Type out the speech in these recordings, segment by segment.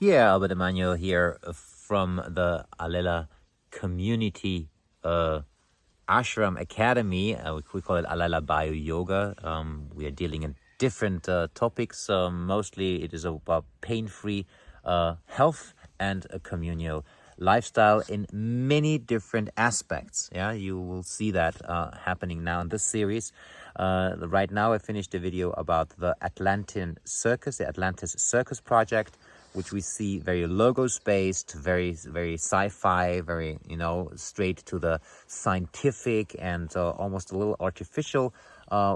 Yeah, Albert Emmanuel here from the Alela Community Ashram Academy. We call it Alela-Bio-Yoga. We are dealing in different topics. Mostly it is about pain-free health and a communal lifestyle in many different aspects. Yeah, you will see that happening now in this series. Right now I finished a video about the the Atlantis Circus project, which we see very logos-based, very sci-fi, very, straight to the scientific and almost a little artificial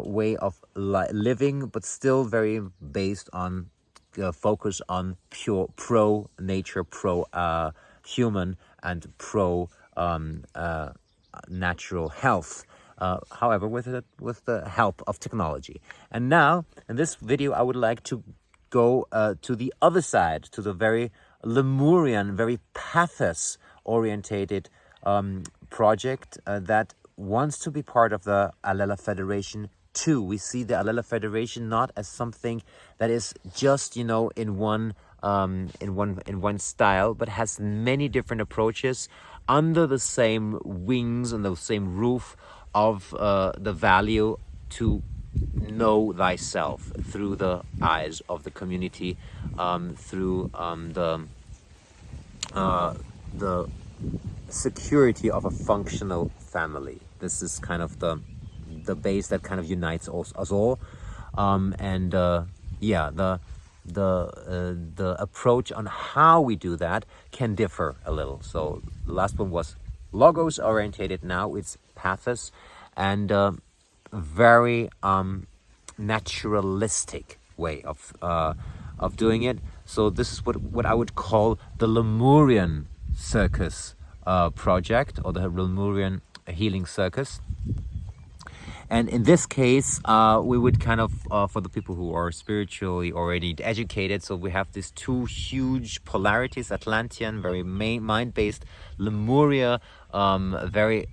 way of living, but still very based on focus on pure pro-nature, pro-human, and pro-natural health. However, with the help of technology. And now, in this video, I would like to go to the other side, to the very Lemurian, very pathos-orientated project that wants to be part of the Alela Federation too. We see the Alela Federation not as something that is just, in one style, but has many different approaches under the same wings and the same roof of the value to know thyself through the eyes of the community, through the security of a functional family. This is kind of the base that kind of unites us all, the approach on how we do that can differ a little. So the last one was logos orientated. Now it's pathos, and very naturalistic way of doing it. So this is what I would call the Lemurian Circus project, or the Lemurian Healing Circus. And in this case, we would kind of, for the people who are spiritually already educated, so we have these two huge polarities: Atlantean, very mind-based; Lemuria, very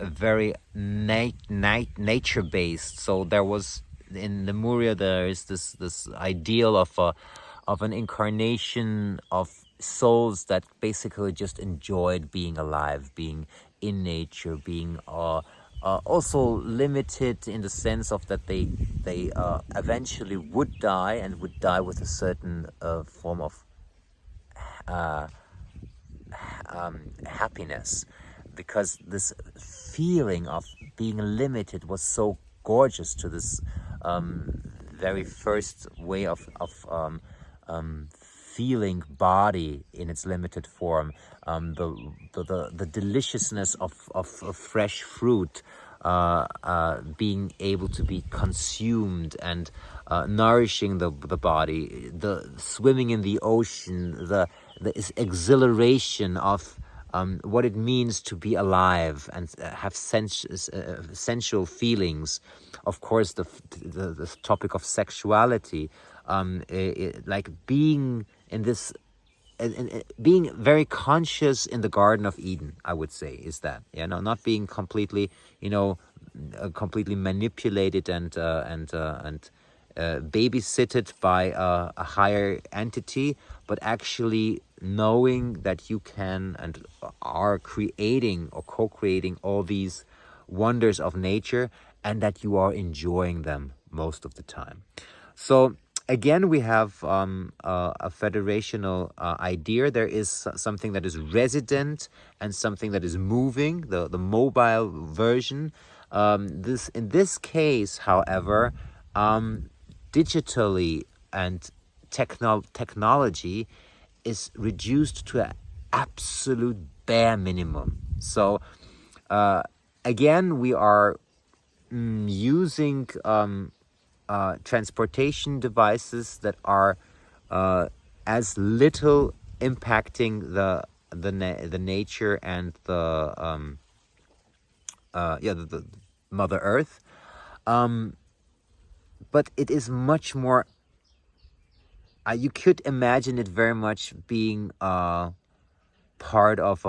nature-based. So there was, in Lemuria, there is this ideal of an incarnation of souls that basically just enjoyed being alive, being in nature, being also limited in the sense of that they eventually would die, and would die with a certain form of happiness, because this feeling of being limited was so gorgeous to this very first way of feeling body in its limited form, the deliciousness of fresh fruit being able to be consumed and nourishing the body, the swimming in the ocean, the exhilaration of what it means to be alive and have sensual feelings. Of course, the topic of sexuality, like being in this, being very conscious in the Garden of Eden, I would say, is that, not being completely, completely manipulated and babysitted by a higher entity, but actually knowing that you can and are creating or co-creating all these wonders of nature, and that you are enjoying them most of the time. So again, we have a federational idea. There is something that is resident and something that is moving, the mobile version. In this case, however, digitally and technology is reduced to an absolute bare minimum. So again, we are using transportation devices that are as little impacting the nature and the Mother Earth, but it is much more. You could imagine it very much being part of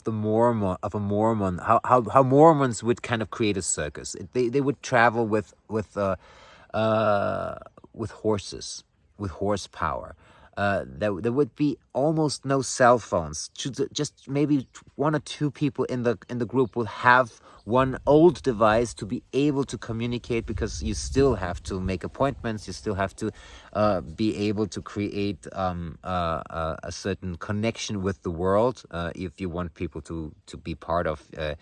the Mormon, how Mormons would kind of create a circus. They would travel with horses, with horsepower. there would be almost no cell phones. Just maybe one or two people in the group will have one old device to be able to communicate, because you still have to make appointments. You still have to be able to create a certain connection with the world if you want people to be part of the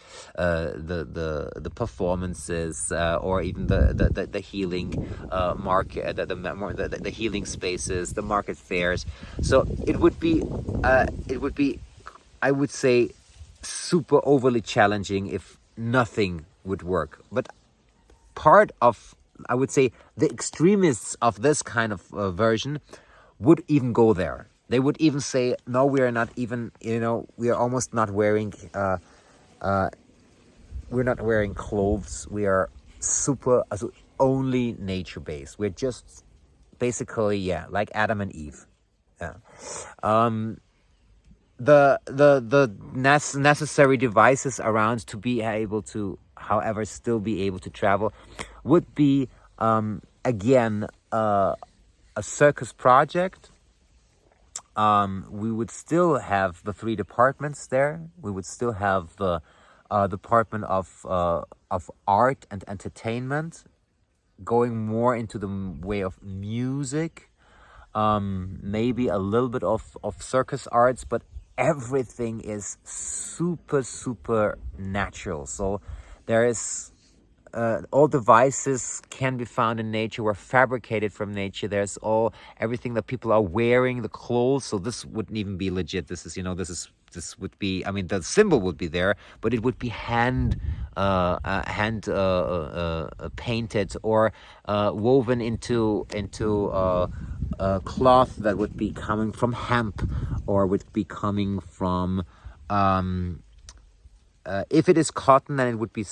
performances or even the healing market, the healing spaces, the market fairs. So it would be I would say super overly challenging if nothing would work. But part of, I would say, the extremists of this kind of version would even go there. They would even say, no, we are not even, we are almost not wearing we're not wearing clothes. We are only nature based. We're just basically, like Adam and Eve. Yeah. The necessary devices around to be able to, however, still be able to travel would be again a circus project. We would still have the 3 departments there. We would still have the department of art and entertainment, going more into the way of music, maybe a little bit of circus arts, but everything is super natural. So there is all devices can be found in nature, were fabricated from nature. There's everything that people are wearing, the clothes. So this wouldn't even be legit. This is this would be, I mean, the symbol would be there, but it would be hand painted or woven into cloth that would be coming from hemp, or would be coming from if it is cotton, then it would be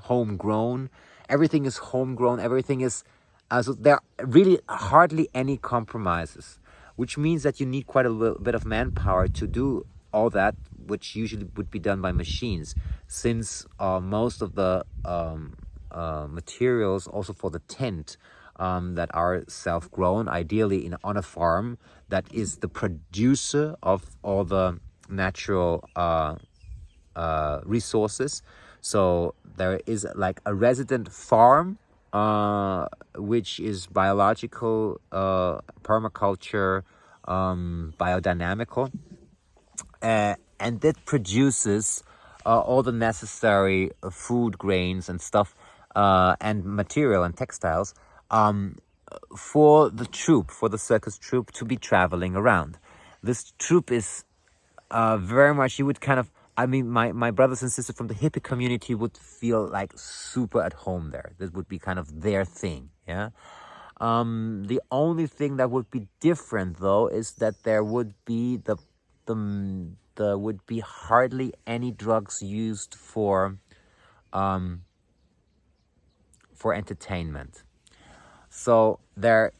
homegrown. Everything is homegrown. Everything is so there are really hardly any compromises, which means that you need quite a little bit of manpower to do all that, which usually would be done by machines, since most of the materials, also for the tent, that are self-grown, ideally on a farm that is the producer of all the natural resources. So there is like a resident farm, which is biological, permaculture, biodynamical, and that produces all the necessary food, grains and stuff, and material and textiles for the circus troupe to be traveling around. This troupe is very much, you would kind of, I mean, my brothers and sisters from the hippie community would feel like super at home there. This would be kind of their thing, yeah. The only thing that would be different, though, is that there would be there would be hardly any drugs used for entertainment. So the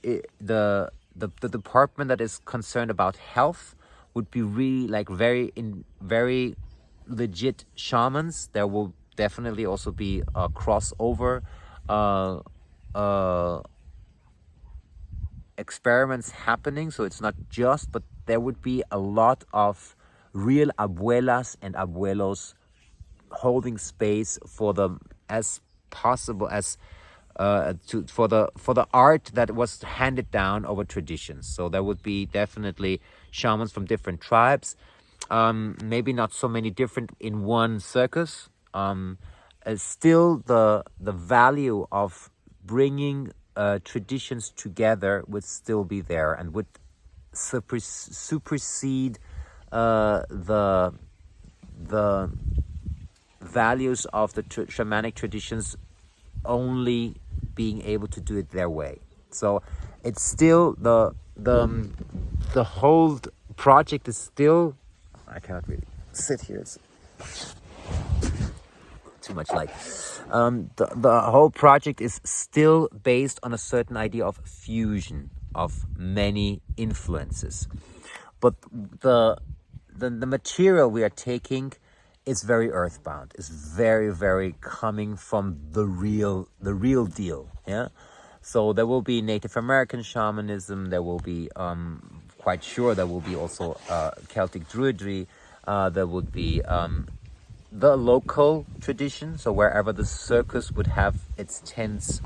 department that is concerned about health would be really like very legit shamans. There will definitely also be a crossover experiments happening. So it's not just, but there would be a lot of real abuelas and abuelos holding space for them as possible as for the art that was handed down over traditions. So there would be definitely shamans from different tribes, maybe not so many different in one circus. Still the value of bringing traditions together would still be there, and would supersede the values of the shamanic traditions only being able to do it their way. So it's still the whole project is still, I cannot really sit here, it's too much light. The whole project is still based on a certain idea of fusion of many influences, but the material we are taking is very earthbound. It's very coming from the real deal. Yeah. So there will be Native American shamanism. There will be, quite sure, there will be also Celtic Druidry. There would be the local tradition. So wherever the circus would have its tents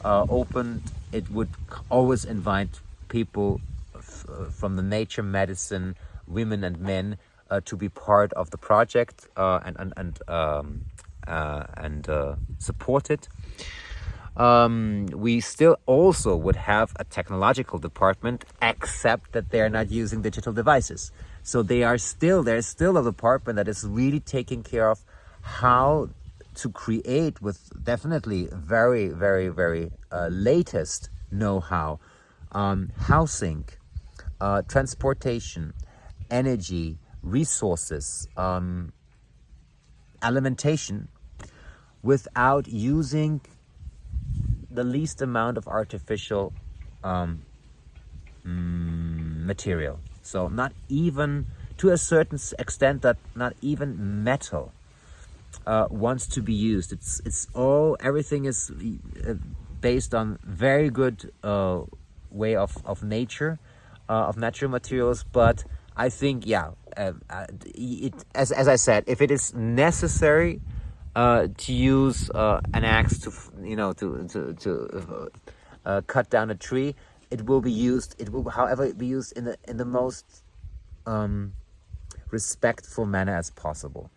opened, it would always invite people from the nature medicine, women and men, to be part of the project and support it. We still also would have a technological department, except that they're not using digital devices. So there's still a department that is really taking care of how to create, with definitely very, very, very latest know-how, housing, transportation, energy, resources, alimentation, without using the least amount of artificial material. So not even, to a certain extent, that not even metal wants to be used. Everything is based on very good way of nature, of natural materials. But I think, as I said, if it is necessary to use an axe to cut down a tree, it will be used. It will, however, be used in the most respectful manner as possible.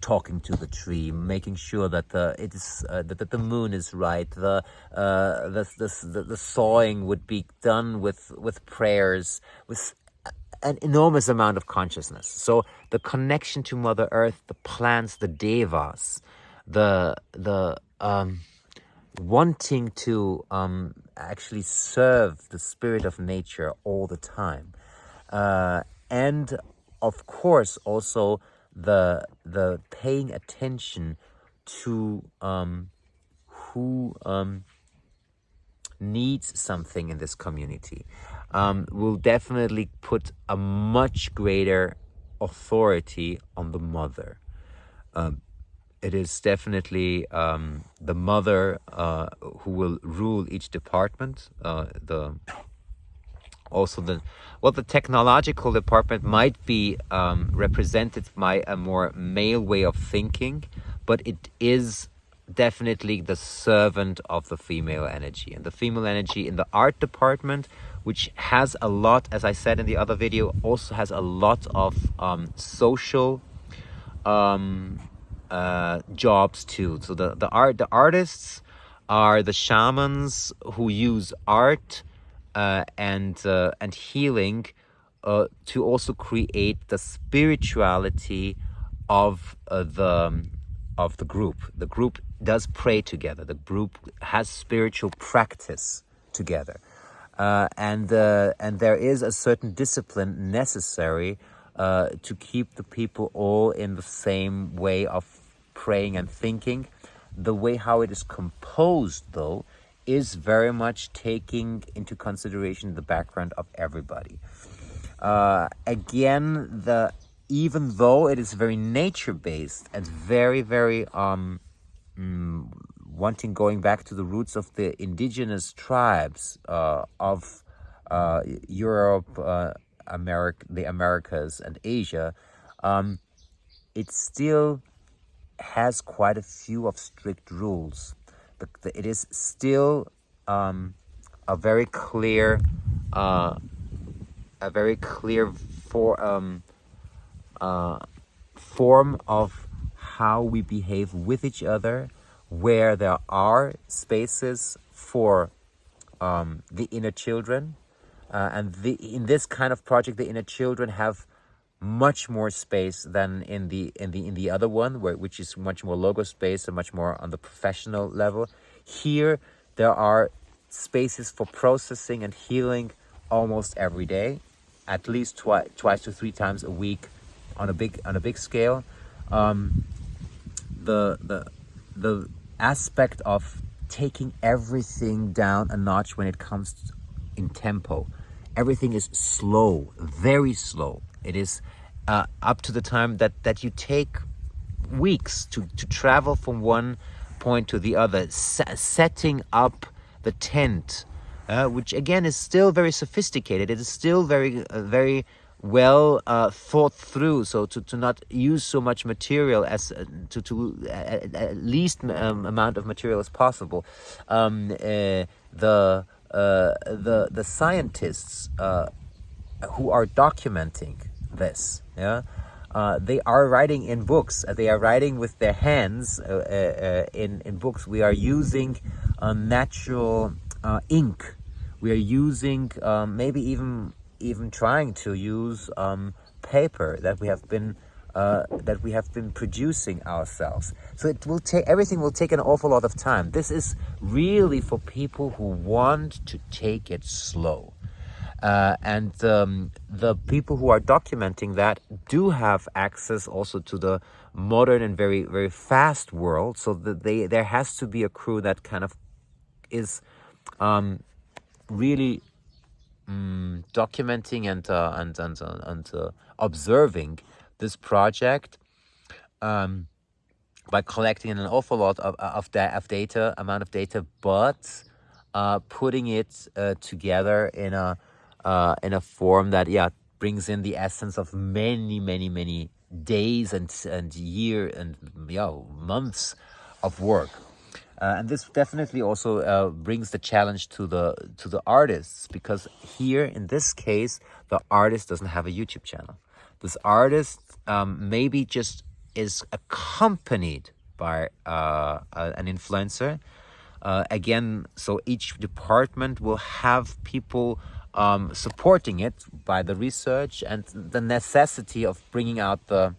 Talking to the tree, making sure that the moon is right. The sawing would be done with prayers, with an enormous amount of consciousness. So the connection to Mother Earth, the plants, the devas, the wanting to actually serve the spirit of nature all the time, and of course also the paying attention to who needs something in this community, will definitely put a much greater authority on the mother. It is definitely the mother who will rule each department. The technological department might be represented by a more male way of thinking, but it is definitely the servant of the female energy. And the female energy in the art department, which has a lot, as I said in the other video, also has a lot of social jobs too. So the artists are the shamans who use art and healing to also create the spirituality of the group. The group does pray together. The group has spiritual practice together, and there is a certain discipline necessary to keep the people all in the same way of praying and thinking. The way how it is composed, though, is very much taking into consideration the background of everybody. Again, even though it is very nature-based and very, very going back to the roots of the indigenous tribes of Europe, the Americas, and Asia, it still has quite a few of strict rules. It is still a very clear form of how we behave with each other, where there are spaces for the inner children, and in this kind of project, the inner children have much more space than in the other one, which is much more logo space and much more on the professional level. Here, there are spaces for processing and healing almost every day, at least twice to 3 times a week, on a big scale. The aspect of taking everything down a notch when it comes in tempo. Everything is slow, very slow. It is up to the time that you take weeks to travel from one point to the other, setting up the tent, which again is still very sophisticated. It is still very well thought through. So to not use so much material as to at least amount of material as possible. The scientists who are documenting this, they are writing in books. They are writing with their hands in books. We are using natural ink. We are using maybe even trying to use paper that we have been producing ourselves. So it will take, everything will take an awful lot of time. This is really for people who want to take it slow. And the people who are documenting that do have access also to the modern and very fast world. So that there has to be a crew that kind of is really documenting and observing this project by collecting an awful lot of data, but putting it together in a form that brings in the essence of many days and year and months of work. And this definitely also brings the challenge to the artists, because here in this case the artist doesn't have a YouTube channel. This artist maybe just is accompanied by an influencer. Again, so each department will have people supporting it by the research and the necessity of bringing out the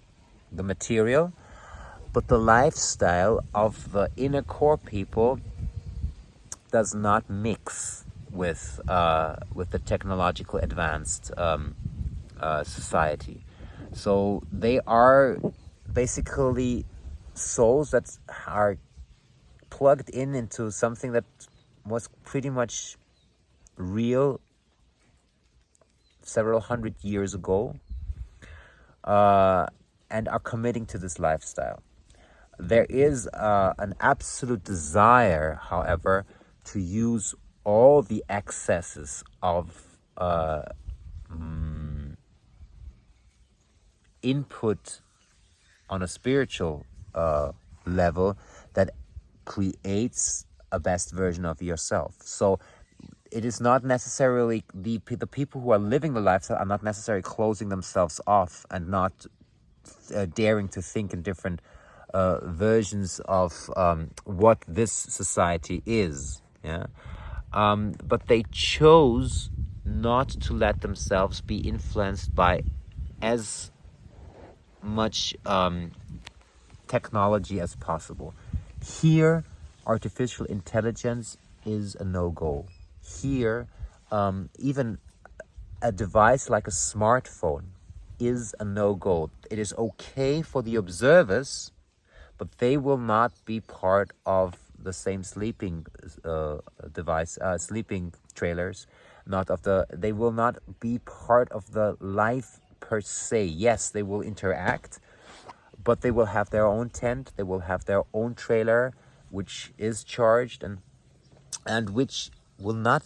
material. But the lifestyle of the inner core people does not mix with the technological advanced society. So they are basically souls that are plugged into something that was pretty much real several hundred years ago, and are committing to this lifestyle. There is an absolute desire, however, to use all the excesses of input on a spiritual level that creates a best version of yourself. So it is not necessarily the people who are living the lifestyle are not necessarily closing themselves off and not daring to think in different versions of what this society is. But they chose not to let themselves be influenced by as much technology as possible. Here, artificial intelligence is a no-go. Here, even a device like a smartphone is a no-go. It is okay for the observers, but they will not be part of the same sleeping sleeping trailers. They will not be part of the life per se. Yes, they will interact, but they will have their own tent. They will have their own trailer, which is charged and which will not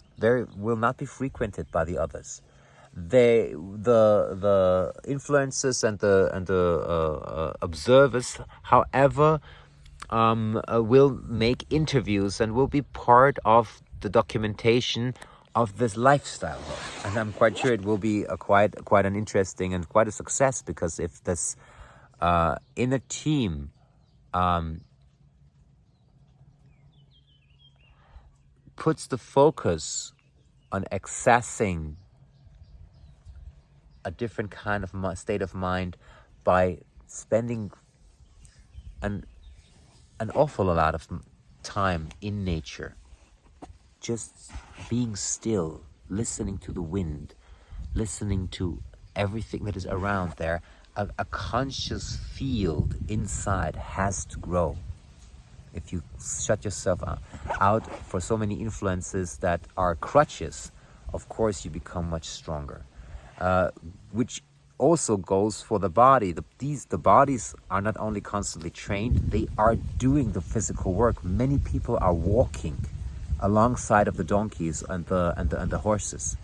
be frequented by the others. The influencers and the observers, however, will make interviews and will be part of the documentation of this lifestyle. And I'm quite sure it will be quite an interesting and quite a success, because if this inner team puts the focus on accessing a different kind of state of mind by spending an awful lot of time in nature, just being still, listening to the wind, listening to everything that is around there, a conscious field inside has to grow. If you shut yourself out for so many influences that are crutches, of course you become much stronger. Which also goes for the body. The bodies are not only constantly trained, they are doing the physical work. Many people are walking alongside of the donkeys and the horses.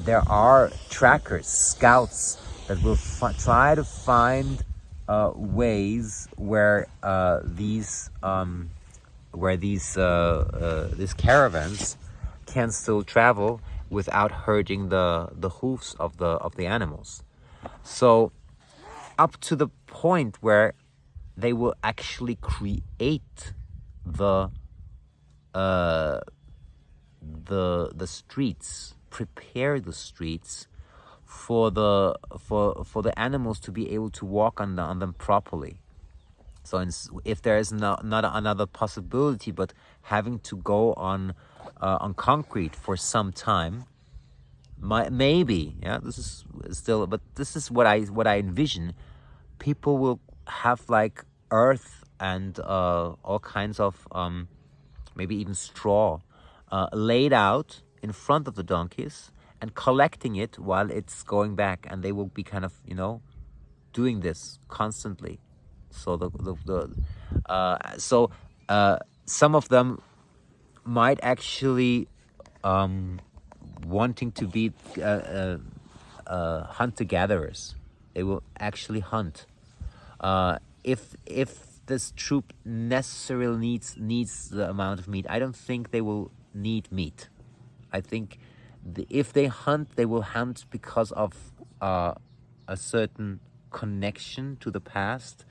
There are trackers, scouts that will try to find ways where these caravans can still travel without hurting the hoofs of the animals. So up to the point where they will actually create the streets, prepare the streets for the animals to be able to walk on them properly. So if there is not another possibility but having to go on concrete for some time, maybe, yeah, this is still, but this is what I envision. People will have like earth and all kinds of maybe even straw laid out in front of the donkeys and collecting it while it's going back, and they will be kind of, doing this constantly. So some of them might actually wanting to be hunter-gatherers. They will actually hunt. If this troop necessarily needs the amount of meat, I don't think they will need meat. I think if they hunt, they will hunt because of a certain connection to the past.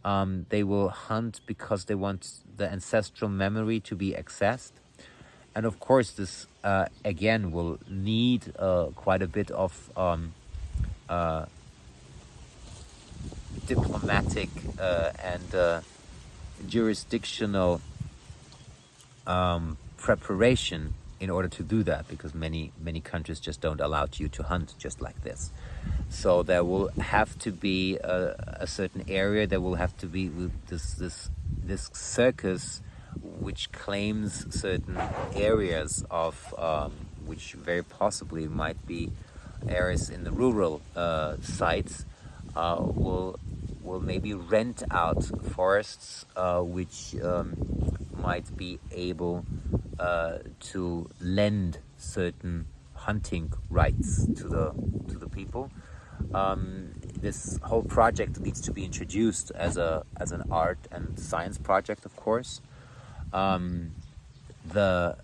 They will hunt because they want the ancestral memory to be accessed. And of course, this again will need quite a bit of diplomatic and jurisdictional preparation in order to do that, because many countries just don't allow you to hunt just like this. So there will have to be a certain area. There will have to be this circus, which claims certain areas of which very possibly might be areas in the rural sites. Will maybe rent out forests which might be able to lend certain hunting rights to the people. This whole project needs to be introduced as an art and science project, of course. The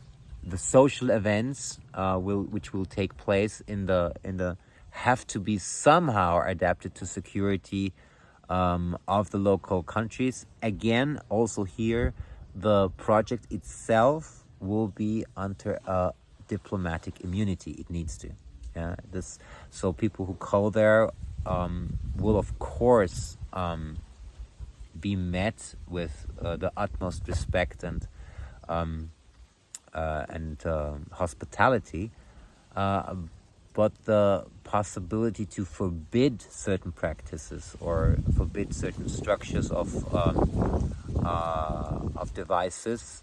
social events which will take place in the have to be somehow adapted to security of the local countries. Again, also here, the project itself will be under a diplomatic immunity. It needs to. So people who go there will, of course, be met with the utmost respect and hospitality. But the possibility to forbid certain practices or forbid certain structures of devices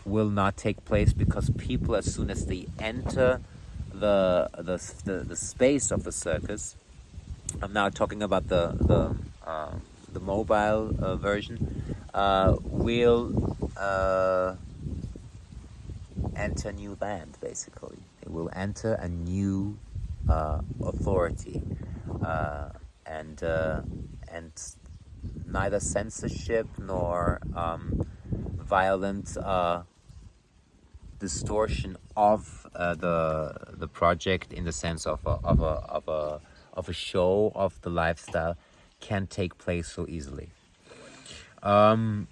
will not take place, because people, as soon as they enter the space of the circus, I'm now talking about the mobile version, will enter new land. Basically, they will enter a new authority, and neither censorship nor violent distortion of the project, in the sense of a show of the lifestyle, can take place so easily. So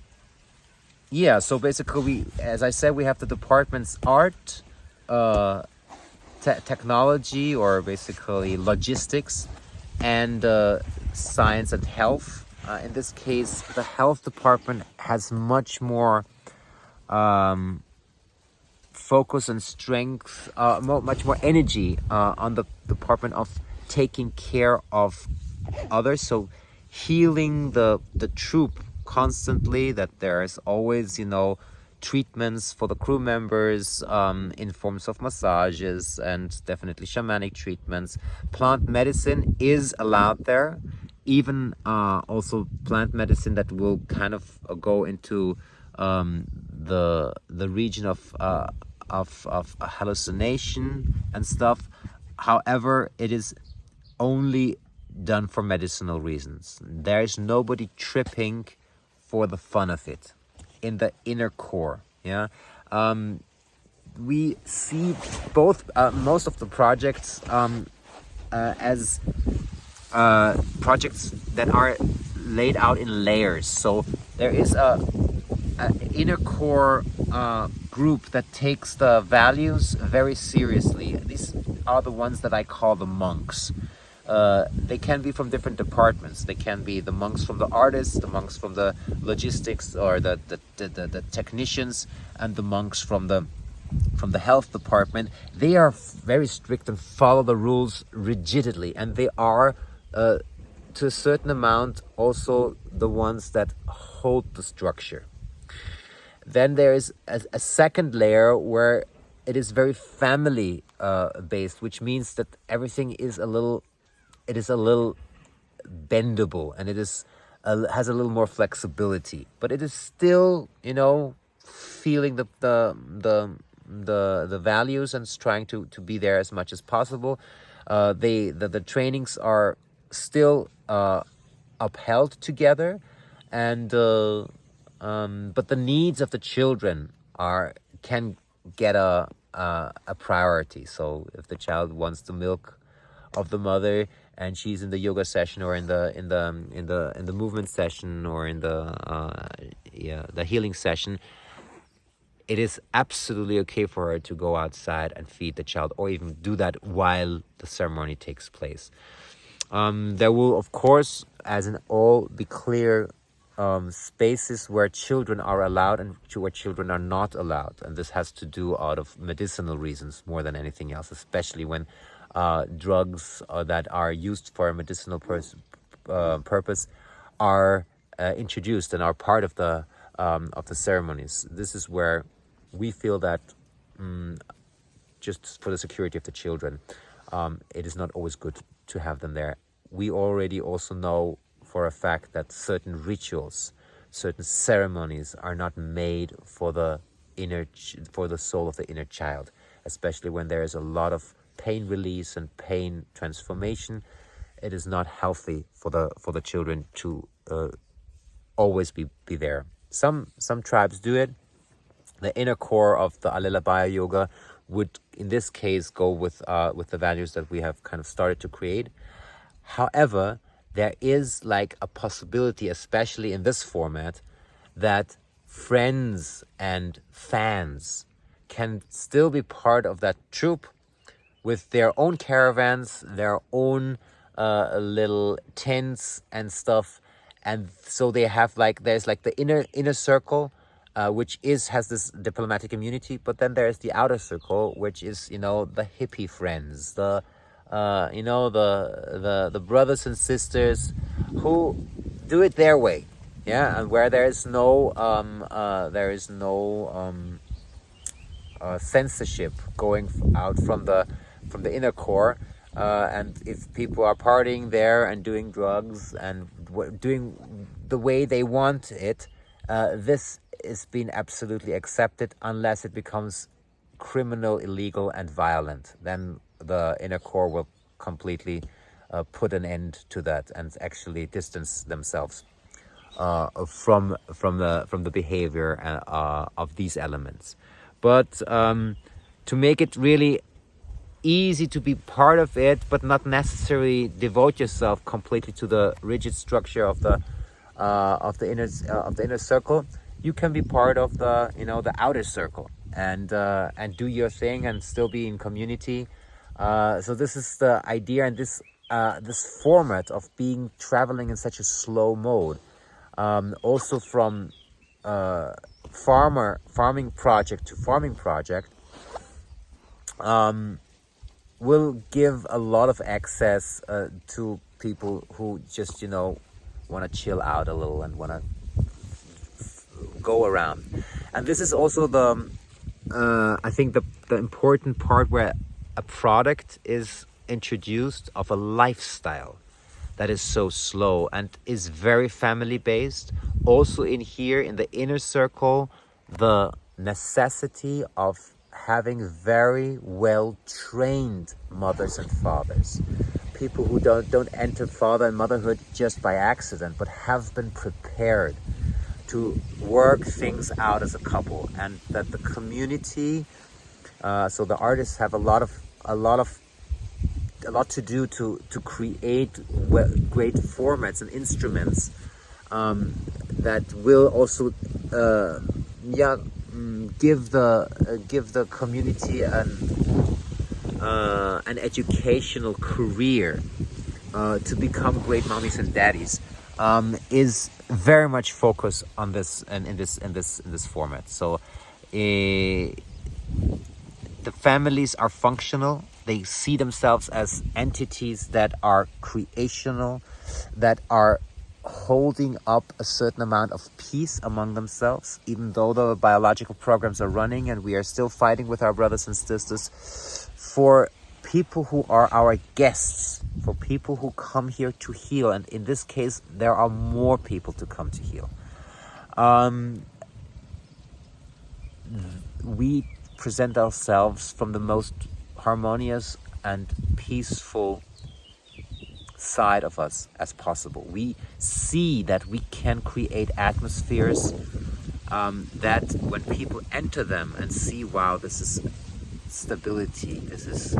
basically, as I said, we have the departments art, technology, or basically logistics, and science and health. In this case, the health department has much more focus and strength, much more energy on the department of taking care of others. So healing the troop constantly, that there is always, treatments for the crew members in forms of massages and definitely shamanic treatments. Plant medicine is allowed there, even also plant medicine that will kind of go into the region of hallucination and stuff. However, it is only done for medicinal reasons. There is nobody tripping for the fun of it in the inner core. Yeah, we see both most of the projects as projects that are laid out in layers. So there is a inner core group that takes the values very seriously. These are the ones that I call the monks. They can be from different departments. They can be the monks from the artists, the monks from the logistics or the technicians, and the monks from the health department. They are very strict and follow the rules rigidly, and they are to a certain amount also the ones that hold the structure. Then there is a second layer where it is very family based, which means that everything is a little bendable, and it is has a little more flexibility, but it is still, you know, feeling the values and trying to be there as much as possible. The trainings are still upheld together, and but the needs of the children can get a priority. So if the child wants the milk of the mother and she's in the yoga session or in the movement session or in the healing session, it is absolutely okay for her to go outside and feed the child, or even do that while the ceremony takes place. There will, of course, as in all, be clear spaces where children are allowed and where children are not allowed. And this has to do out of medicinal reasons more than anything else, especially when drugs that are used for a medicinal purpose are introduced and are part of the ceremonies. This is where we feel that just for the security of the children, it is not always good to have them there. We already also know for a fact that certain rituals, certain ceremonies are not made for the soul of the inner child, especially when there is a lot of pain release and pain transformation. It is not healthy for the children to always be there. Some tribes do it. The inner core of the Alela-Bio-Yoga would, in this case, go with the values that we have kind of started to create. However, there is like a possibility, especially in this format, that friends and fans can still be part of that troupe with their own caravans, their own little tents and stuff. And so they have there's the inner circle, which has this diplomatic immunity, but then there's the outer circle, which is, the hippie friends, the brothers and sisters who do it their way, yeah, and where there is no censorship going out from the inner core, and if people are partying there and doing drugs and doing the way they want it, this is being absolutely accepted unless it becomes criminal, illegal, and violent. Then the inner core will completely put an end to that and actually distance themselves from the behavior of these elements. But to make it really easy to be part of it, but not necessarily devote yourself completely to the rigid structure of the inner circle, you can be part of the outer circle and do your thing and still be in community. So this is the idea, and this format of traveling in such a slow mode, also from farming project to farming project, will give a lot of access to people who just want to chill out a little and want to go around. And this is also the I think the important part where a product is introduced of a lifestyle that is so slow and is very family based. Also in here in the inner circle, the necessity of having very well trained mothers and fathers, people who don't enter father and motherhood just by accident, but have been prepared to work things out as a couple, and that the community, so the artists have a lot to do to create great formats and instruments that will also give the community an educational career to become great mommies and daddies, is very much focused on this and in this format. So the families are functional. They see themselves as entities that are creational, that are holding up a certain amount of peace among themselves, even though the biological programs are running and we are still fighting with our brothers and sisters. For people who are our guests, for people who come here to heal, and in this case there are more people to come to heal, we present ourselves from the most harmonious and peaceful side of us as possible. We see that we can create atmospheres that when people enter them and see, wow, this is stability, this is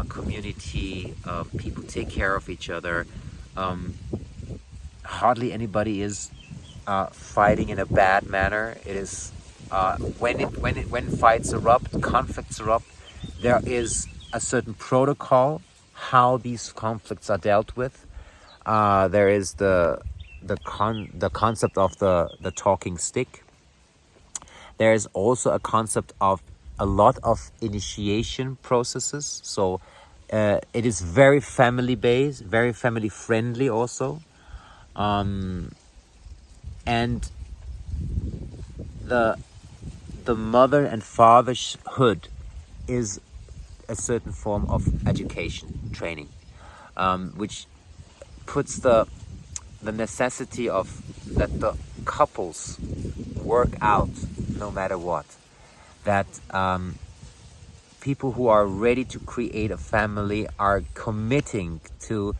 community, people take care of each other, hardly anybody is fighting in a bad manner. It is when fights erupt, conflicts erupt, there is a certain protocol how these conflicts are dealt with. There is the concept of the talking stick. There is also a concept of a lot of initiation processes. So it is very family based, very family friendly also, and the mother and fatherhood is a certain form of education, training, which puts the necessity of that the couples work out no matter what. That people who are ready to create a family are committing to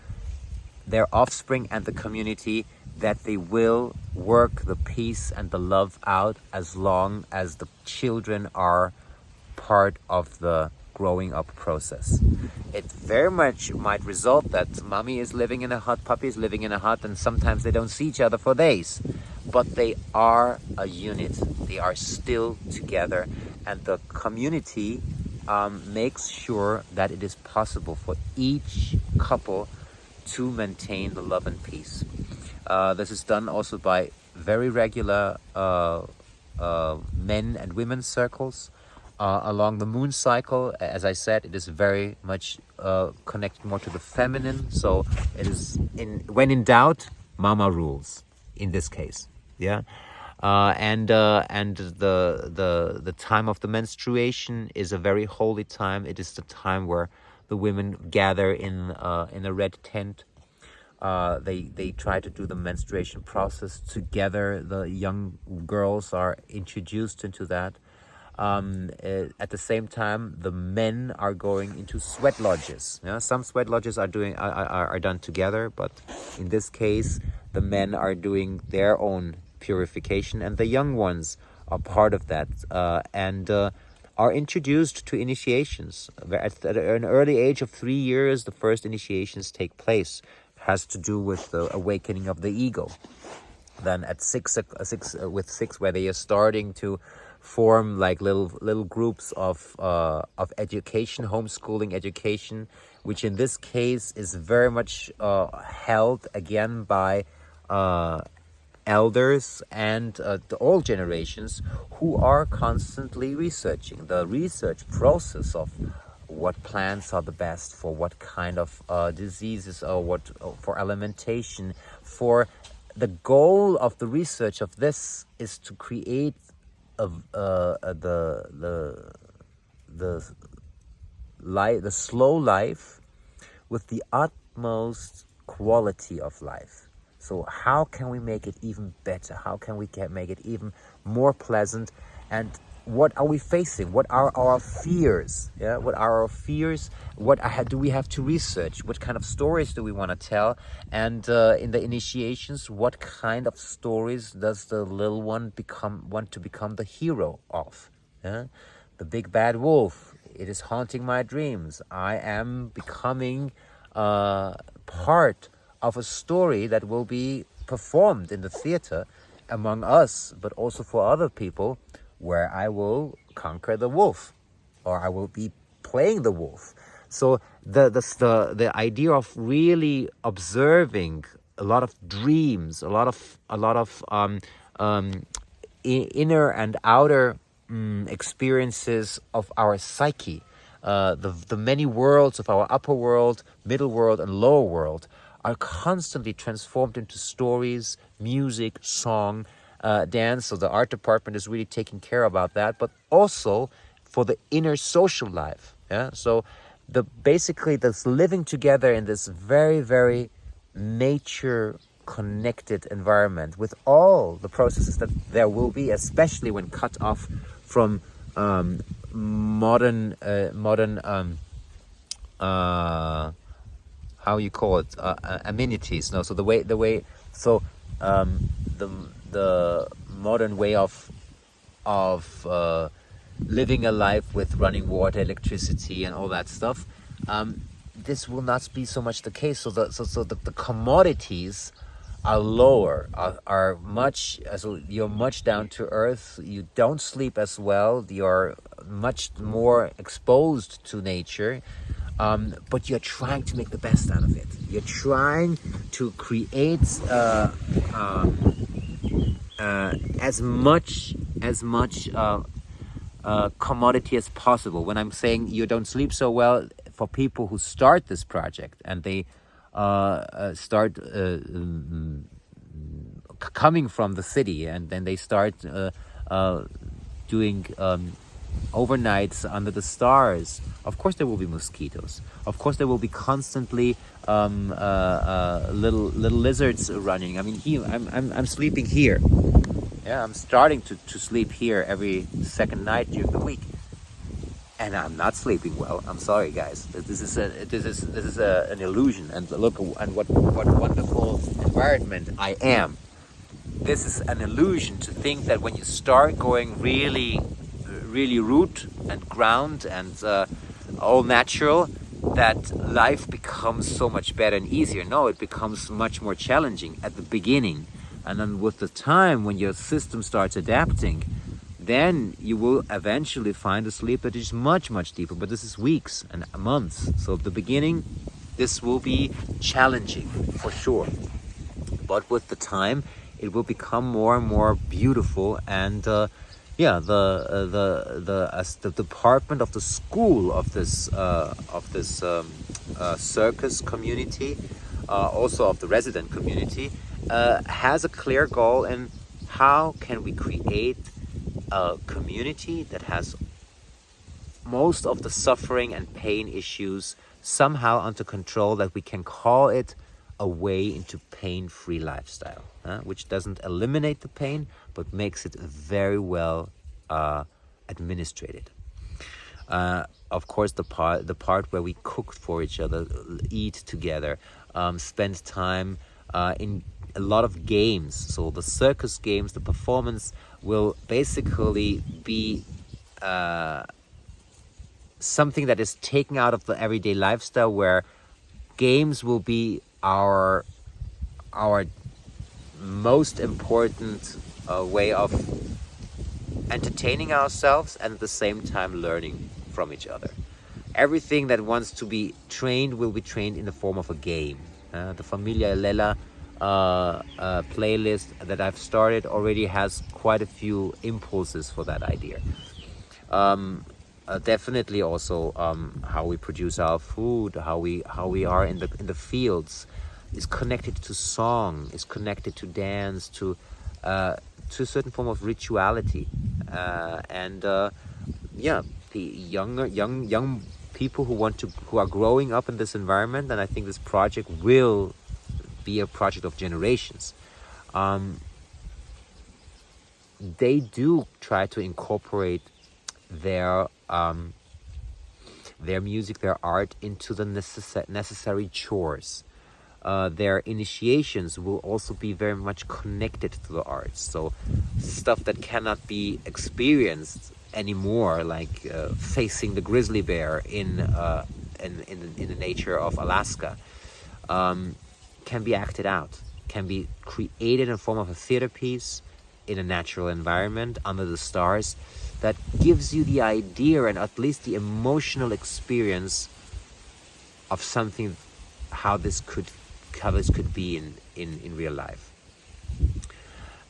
their offspring and the community, that they will work the peace and the love out as long as the children are part of the growing up process. It very much might result that mommy is living in a hut, puppy is living in a hut, and sometimes they don't see each other for days, but they are a unit. They are still together, and the community makes sure that it is possible for each couple to maintain the love and peace. This is done also by very regular men and women's circles along the moon cycle. As I said, it is very much connected more to the feminine. So it is when in doubt, mama rules in this case. Yeah. And the time of the menstruation is a very holy time. It is the time where the women gather in a red tent. They try to do the menstruation process together. The young girls are introduced into that. At the same time, the men are going into sweat lodges. Yeah? Some sweat lodges are done together, but in this case, the men are doing their own purification, and the young ones are part of that, and are introduced to initiations. At an early age of 3 years, the first initiations take place. Has to do with the awakening of the ego. Then at six, where they are starting to form like little groups of education, homeschooling education, which in this case is very much held again by elders and all generations who are constantly researching. The research process of what plants are the best for what kind of diseases, or what for alimentation. For the goal of the research of this is to create of the life, the slow life, with the utmost quality of life. So how can we make it even better? How can we make it even more pleasant? And what are we facing? What are our fears? Yeah, what are our fears? What do we have to research? What kind of stories do we want to tell? And in the initiations, what kind of stories does the little one want to become the hero of? Yeah? The big bad wolf, it is haunting my dreams. I am becoming part of a story that will be performed in the theater among us, but also for other people, where I will conquer the wolf, or I will be playing the wolf. So the idea of really observing a lot of dreams, a lot of inner and outer experiences of our psyche, the many worlds of our upper world, middle world, and lower world are constantly transformed into stories, music, song, dance. So the art department is really taking care about that, but also for the inner social life. Yeah. So basically this living together in this very, very nature connected environment, with all the processes that there will be, especially when cut off from modern how you call it, amenities. No, so the modern way of living a life with running water, electricity, and all that stuff. This will not be so much the case. So the commodities are lower, are much, so you're much down to earth. You don't sleep as well. You're much more exposed to nature. But you're trying to make the best out of it. You're trying to create as much commodity as possible. When I'm saying you don't sleep so well, for people who start this project and they start coming from the city, and then they start doing overnights under the stars, of course there will be mosquitoes. Of course there will be constantly little lizards running. I mean, here I'm sleeping here. Yeah, I'm starting to sleep here every second night during the week, and I'm not sleeping well. I'm sorry, guys. This is an illusion. And look, and what wonderful environment I am. This is an illusion to think that when you start going really root and ground and all natural, that life becomes so much better and easier. No, it becomes much more challenging at the beginning. And then with the time, when your system starts adapting, then you will eventually find a sleep that is much deeper. But this is weeks and months. So at the beginning, this will be challenging for sure. But with the time, it will become more and more beautiful. And the department of the school of this circus community, also of the resident community, has a clear goal in how can we create a community that has most of the suffering and pain issues somehow under control, that we can call it a way into pain-free lifestyle, which doesn't eliminate the pain, but makes it very well administrated. Of course, the part where we cook for each other, eat together, spend time in a lot of games. So the circus games, the performance will basically be something that is taken out of the everyday lifestyle, where games will be our most important way of entertaining ourselves, and at the same time learning from each other. Everything that wants to be trained will be trained in the form of a game. The Familia Alela playlist that I've started already has quite a few impulses for that idea. Definitely also how we produce our food, how we are in the fields, is connected to song, is connected to dance, to a certain form of rituality. Yeah, young people who are growing up in this environment, and I think this project will be a project of generations. They do try to incorporate their music, their art into the necessary chores. Their initiations will also be very much connected to the arts. So stuff that cannot be experienced anymore, like facing the grizzly bear in the nature of Alaska, can be acted out, can be created in form of a theater piece in a natural environment under the stars that gives you the idea and at least the emotional experience of something, how this could be in real life.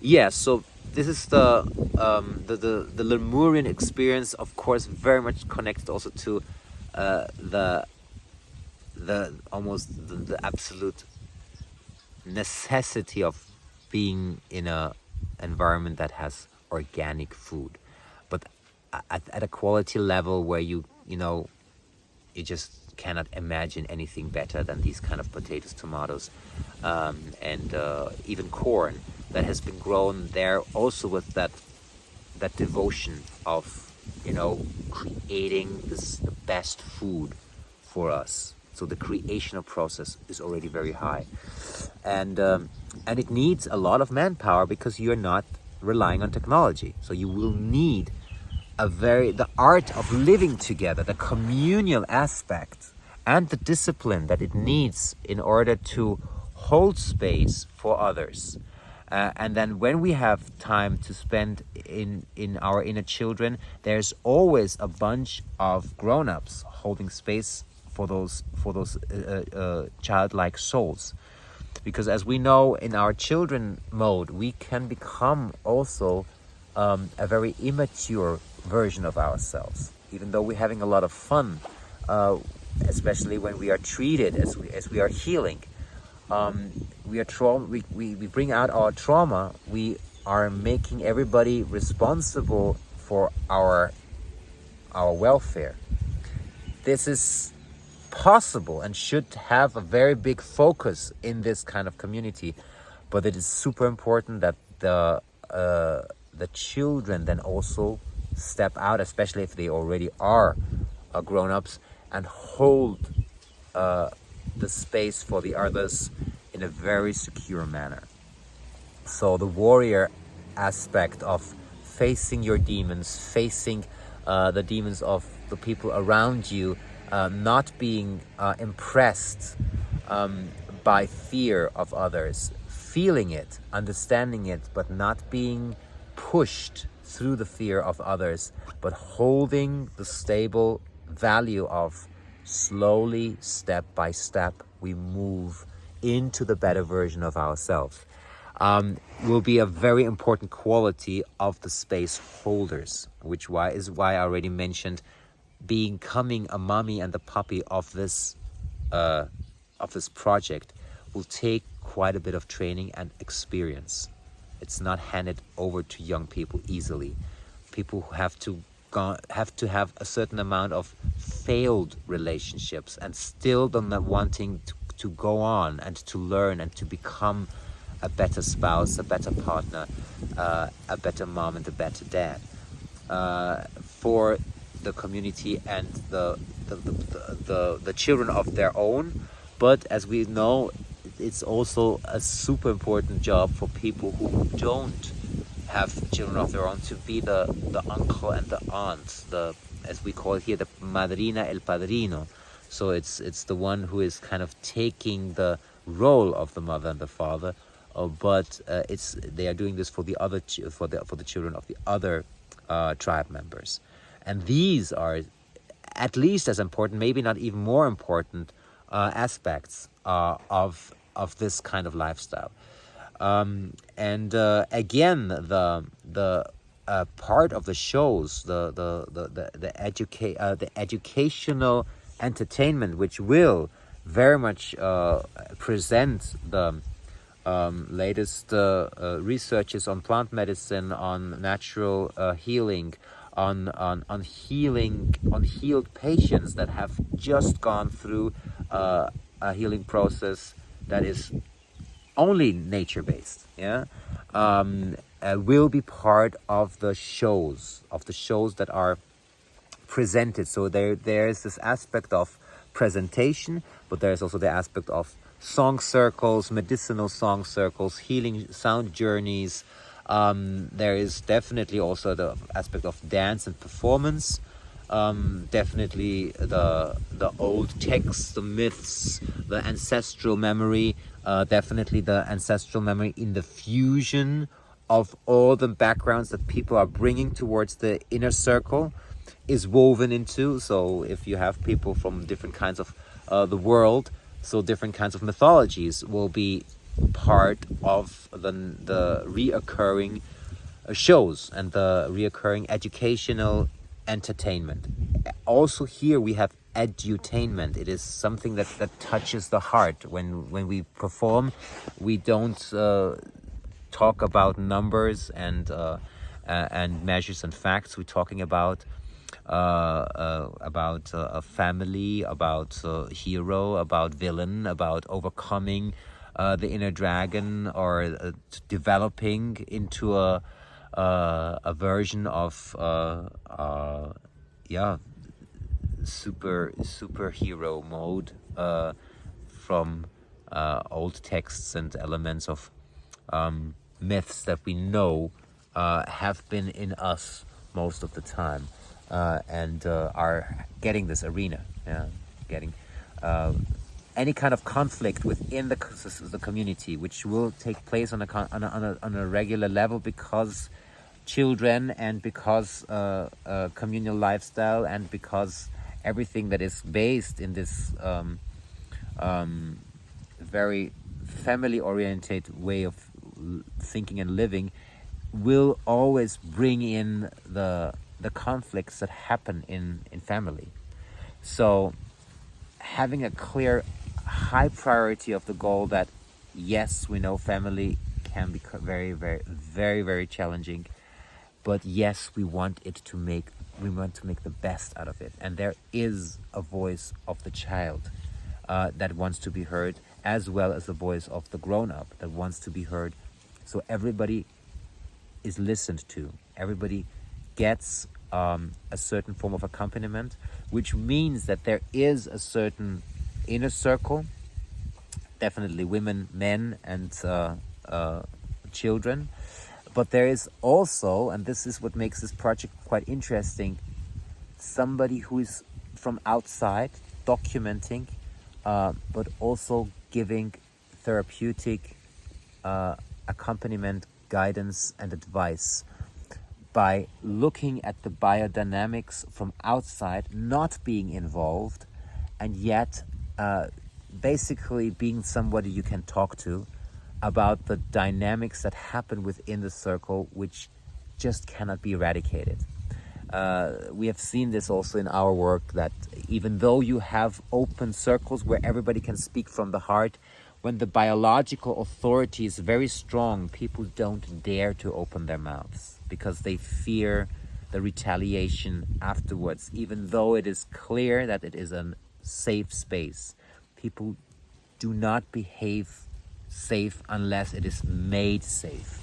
Yeah, so this is the Lemurian experience, of course, very much connected also to the absolute necessity of being in a environment that has organic food, but at a quality level where you just cannot imagine anything better than these kind of potatoes, tomatoes, and even corn that has been grown there, also with that devotion of creating the best food for us. So the creational process is already very high, and it needs a lot of manpower because you're not relying on technology. So you will need the art of living together, the communal aspect, and the discipline that it needs in order to hold space for others. And then when we have time to spend in our inner children, there's always a bunch of grown-ups holding space for those childlike souls. Because as we know, in our children mode, we can become also a very immature version of ourselves, even though we're having a lot of fun, especially when we are treated as we are healing. We bring out our trauma. We are making everybody responsible for our welfare. This is possible and should have a very big focus in this kind of community, but it is super important that the children then also step out, especially if they already are grown-ups, and hold the space for the others in a very secure manner. So the warrior aspect of facing your demons, facing the demons of the people around you, not being impressed by fear of others, feeling it, understanding it, but not being pushed through the fear of others, but holding the stable value of slowly, step by step, we move into the better version of ourselves, will be a very important quality of the space holders, which is why I already mentioned becoming a mommy and the puppy of this project will take quite a bit of training and experience. It's not handed over to young people easily. People who have to have a certain amount of failed relationships and still not wanting to go on and to learn and to become a better spouse, a better partner, a better mom and a better dad for the community and the children of their own. But as we know, it's also a super important job for people who don't have children of their own, to be the uncle and the aunt, as we call it here, the madrina el padrino. So it's the one who is kind of taking the role of the mother and the father, but they are doing this for the other for the children of the other tribe members, and these are at least as important, maybe not even more important, aspects of this kind of lifestyle. And again, the part of the shows, the educational entertainment, which will very much present the latest researches on plant medicine, on natural healing, on healed patients that have just gone through a healing process that is only nature-based, yeah, will be part of the shows that are presented. So there is this aspect of presentation, but there is also the aspect of song circles, medicinal song circles, healing sound journeys. There is definitely also the aspect of dance and performance. Definitely the old texts, the myths, the ancestral memory. Definitely the ancestral memory in the fusion of all the backgrounds that people are bringing towards the inner circle is woven into. So if you have people from different kinds of the world, so different kinds of mythologies will be part of the reoccurring shows and the reoccurring educational entertainment. Also here we have edutainment. It is something that touches the heart. When we perform, we don't talk about numbers and measures and facts. We're talking about a family, about hero, about villain, about overcoming the inner dragon, or developing into a version of superhero mode from old texts and elements of myths that we know have been in us most of the time, and are getting this arena, getting any kind of conflict within the community, which will take place on a regular level, because children, and because communal lifestyle, and because everything that is based in this very family-oriented way of thinking and living, will always bring in the conflicts that happen in family. So having a clear high priority of the goal that, yes, we know family can be very, very, very, very challenging, but yes, we want to make the best out of it. And there is a voice of the child that wants to be heard, as well as the voice of the grown-up that wants to be heard. So everybody is listened to. Everybody gets a certain form of accompaniment, which means that there is a certain inner circle, definitely women, men, and children. But there is also, and this is what makes this project quite interesting, somebody who is from outside documenting, but also giving therapeutic accompaniment, guidance, and advice by looking at the biodynamics from outside, not being involved, and yet basically being somebody you can talk to about the dynamics that happen within the circle, which just cannot be eradicated. We have seen this also in our work, that even though you have open circles where everybody can speak from the heart, when the biological authority is very strong, people don't dare to open their mouths because they fear the retaliation afterwards, even though it is clear that it is a safe space. People do not behave safe unless it is made safe.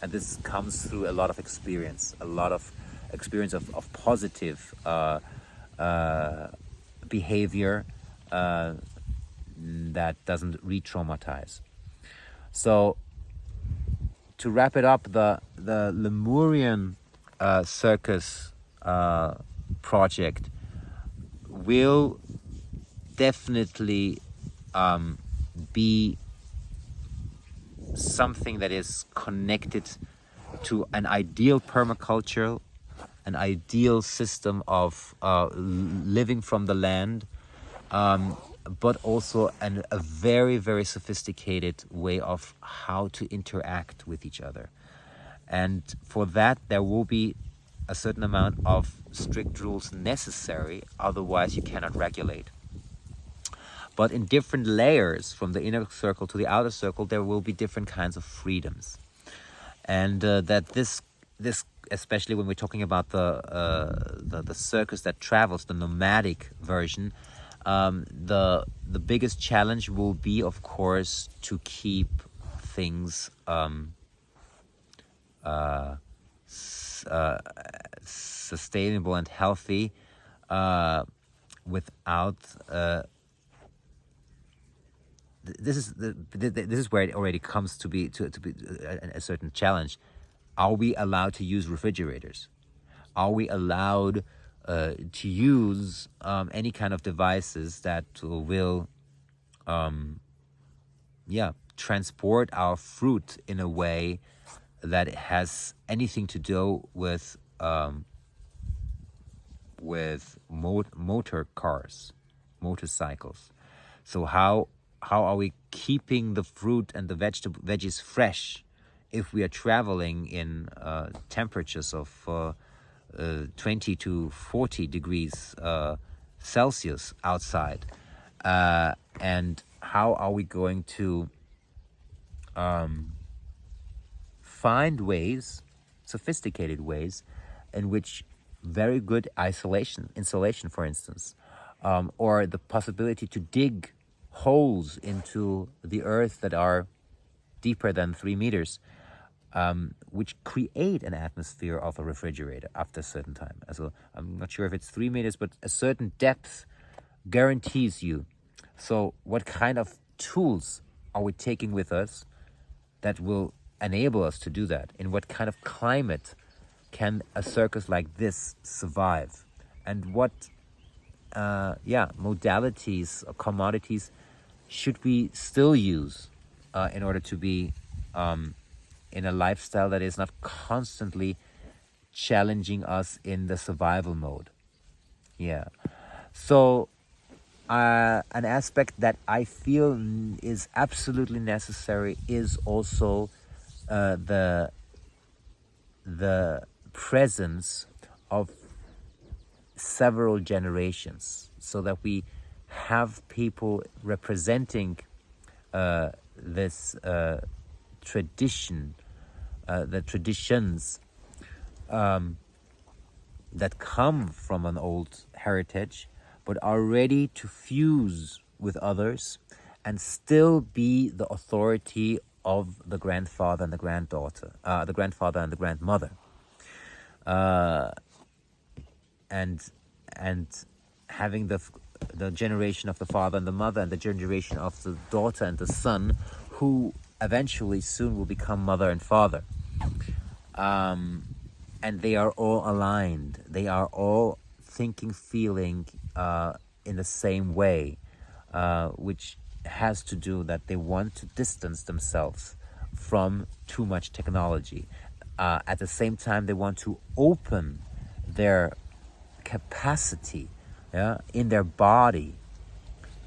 And this comes through a lot of experience, of positive behavior that doesn't re-traumatize. So to wrap it up, the Lemurian Circus project will definitely be something that is connected to an ideal permaculture, an ideal system of living from the land, but also a very, very sophisticated way of how to interact with each other. And for that, there will be a certain amount of strict rules necessary, otherwise you cannot regulate. But in different layers, from the inner circle to the outer circle, there will be different kinds of freedoms. And that this, especially when we're talking about the circus that travels, the nomadic version, the biggest challenge will be, of course, to keep things sustainable and healthy without. This is where it already comes to be a certain challenge. Are we allowed to use refrigerators? Are we allowed to use any kind of devices that will transport our fruit in a way that has anything to do with motor cars, motorcycles? So how are we keeping the fruit and the veggies fresh if we are traveling in temperatures of 20 to 40 degrees Celsius outside? And how are we going to find ways, sophisticated ways, in which very good insulation, for instance, or the possibility to dig holes into the earth that are deeper than 3 meters, which create an atmosphere of a refrigerator after a certain time. So I'm not sure if it's 3 meters, but a certain depth guarantees you. So what kind of tools are we taking with us that will enable us to do that? In what kind of climate can a circus like this survive? And what modalities or commodities should we still use in order to be in a lifestyle that is not constantly challenging us in the survival mode? Yeah. So an aspect that I feel is absolutely necessary is also the presence of several generations, so that we have people representing this tradition, the traditions that come from an old heritage, but are ready to fuse with others and still be the authority of the grandfather and the granddaughter, the grandfather and the grandmother, and having the generation of the father and the mother, and the generation of the daughter and the son, who eventually soon will become mother and father. And they are all aligned. They are all thinking, feeling in the same way, which has to do that they want to distance themselves from too much technology. At the same time, they want to open their capacity, in their body,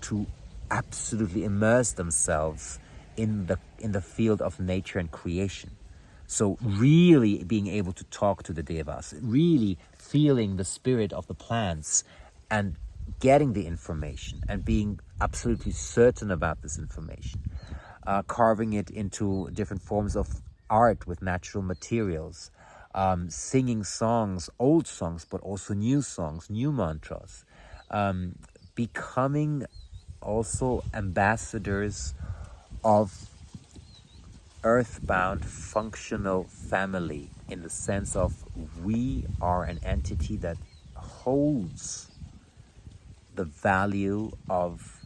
to absolutely immerse themselves in the field of nature and creation. So really being able to talk to the devas, really feeling the spirit of the plants and getting the information and being absolutely certain about this information, carving it into different forms of art with natural materials, singing songs, old songs, but also new songs, new mantras, becoming also ambassadors of earthbound functional family, in the sense of we are an entity that holds the value of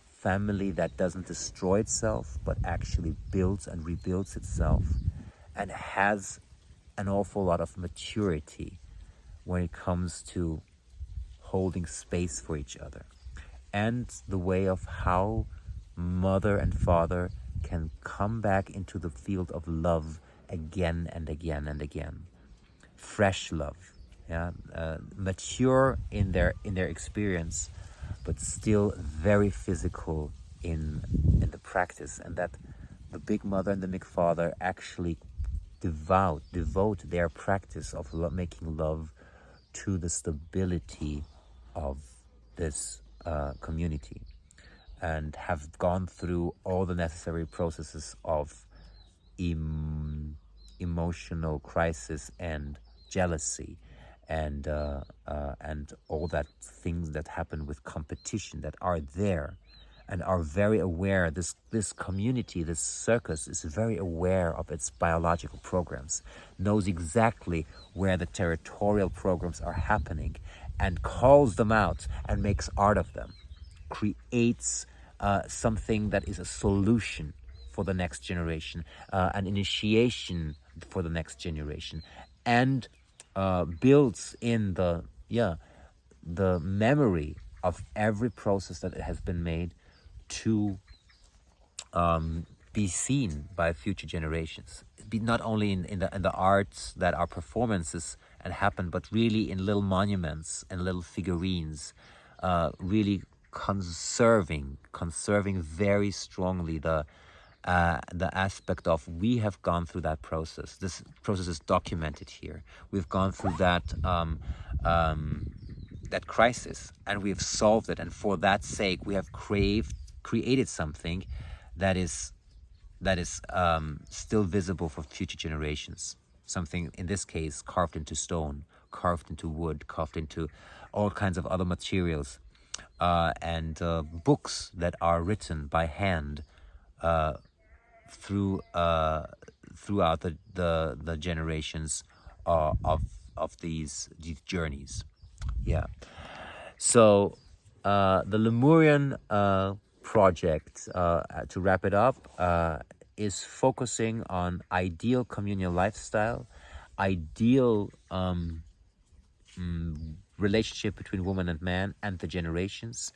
family, that doesn't destroy itself but actually builds and rebuilds itself, and has an awful lot of maturity when it comes to holding space for each other, and the way of how mother and father can come back into the field of love again and again and again. Fresh love, mature in their experience, but still very physical in the practice, and that the big mother and the big father actually devote their practice of making love to the stability of this community. and have gone through all the necessary processes of emotional crisis and jealousy and all that things that happen with competition that are there and are very aware. This community, this circus, is very aware of its biological programs, knows exactly where the territorial programs are happening, and calls them out and makes art of them, creates something that is a solution for the next generation, an initiation for the next generation, and builds in the memory of every process that has been made to be seen by future generations. Be not only in the arts that are performances and happen, but really in little monuments and little figurines, really conserving very strongly the aspect of we have gone through that process. This process is documented here. We've gone through that that crisis, and we have solved it. And for that sake, we have created something that is still visible for future generations. Something, in this case, carved into stone, carved into wood, carved into all kinds of other materials, and books that are written by hand throughout the generations of these journeys. Yeah. So the Lemurian project, to wrap it up, is focusing on ideal communal lifestyle, ideal relationship between woman and man and the generations,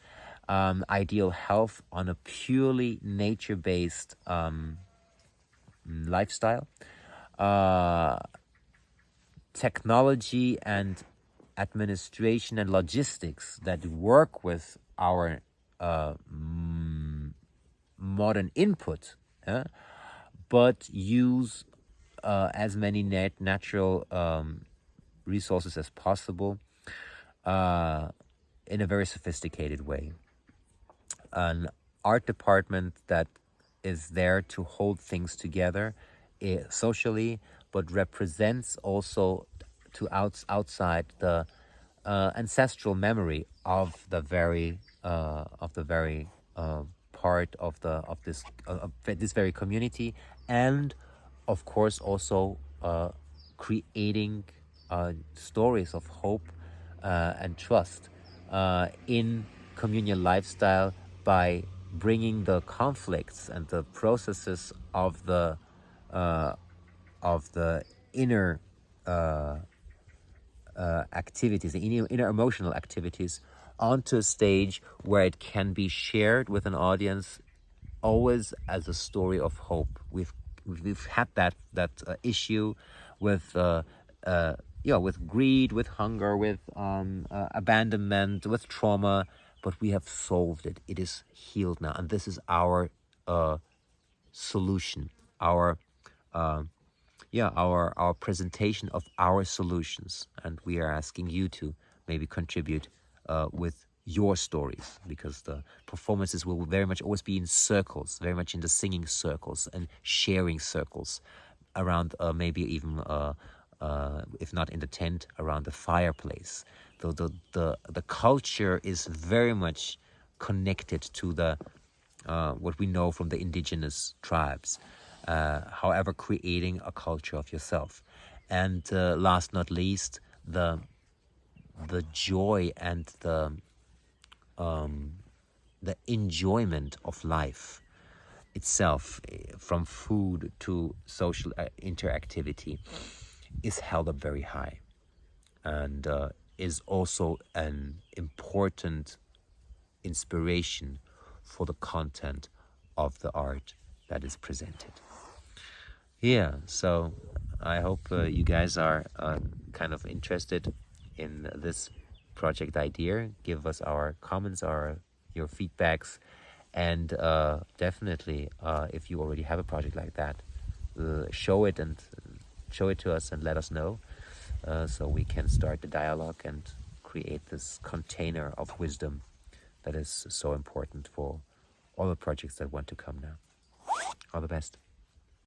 ideal health on a purely nature-based lifestyle, technology and administration and logistics that work with our modern input, but use as many natural resources as possible in a very sophisticated way. An art department that is there to hold things together socially, but represents also to outside the ancestral memory of the very part of this very community, and of course also creating stories of hope and trust in communal lifestyle by bringing the conflicts and the processes of the inner activities, the inner emotional activities, onto a stage where it can be shared with an audience, always as a story of hope. We've had that issue with with greed, with hunger, with abandonment, with trauma, but we have solved it. It is healed now, and this is our solution, our presentation of our solutions, and we are asking you to maybe contribute with your stories, because the performances will very much always be in circles, very much in the singing circles and sharing circles around, maybe even if not in the tent, around the fireplace. The culture is very much connected to the what we know from the indigenous tribes. However, creating a culture of yourself, and last not least, the joy and the enjoyment of life itself, from food to social interactivity, is held up very high, and is also an important inspiration for the content of the art that is presented. Yeah, so I hope you guys are kind of interested in this project idea. Give us our comments, your feedbacks, and definitely if you already have a project like that, show it to us and let us know, so we can start the dialogue and create this container of wisdom that is so important for all the projects that want to come now. All the best.